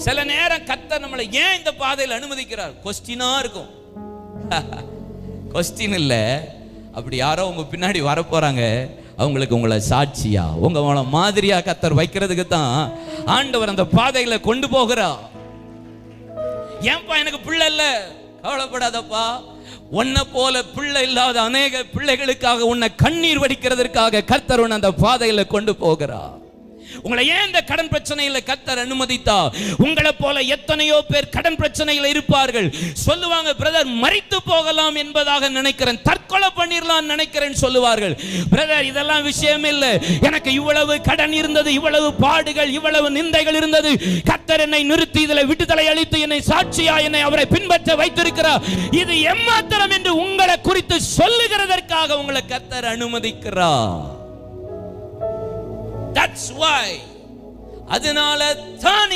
சில நேரம் கர்த்தர் நம்மளை ஏன் இந்த பாதையில் அனுமதிக்கிறார்? கொஸ்டினா இருக்கும். கொஸ்டின் இல்ல, அப்படி யாரோ உங்க பின்னாடி வரப்போறாங்க, அவங்களுக்கு உங்களை சாட்சியா உங்களை மாதிரியா கர்த்தர் வைக்கிறதுக்கு தான் ஆண்டவர் அந்த பாதையில கொண்டு போகிறார். ஏன்பா எனக்கு பிள்ளை இல்ல? கவலைப்படாதப்பா, உன்னை போல பிள்ளை இல்லாத அநேக பிள்ளைகளுக்காக உன்னை கண்ணீர் வடிக்கிறதற்காக கர்த்தர் உன்னை அந்த பாதையில கொண்டு போகிறார். உங்களை ஏன் இந்த கடன் பிரச்சனையில கர்த்தர் அனுமதித்தா? உங்களை போல எத்தனையோ பேர் கடன் பிரச்சனையில இருப்பார்கள். சொல்லுவாங்க, பிரதர் மரித்து போகலாம் என்பதாக நினைக்கிறேன், தற்கொலை பண்ணிடலாம் நினைக்கிறேன் சொல்லுவார்கள். பிரதர் இதெல்லாம் விஷயம் இல்லை, எனக்கு இவ்வளவு கடன் இருந்தது, இவ்வளவு பாடுகள், இவ்வளவு நிந்தைகள் இருந்தது, கர்த்தர் என்னை நிறுத்தி இதில் விடுதலை அளித்து என்னை சாட்சியா என்னை அவரை பின்பற்ற வைத்திருக்கிறார். இது எம்மாத்திரம் என்று உங்களை குறித்து சொல்லுகிறதற்காக உங்களை கர்த்தர் அனுமதிக்கிறார். That's why. அதனால தான்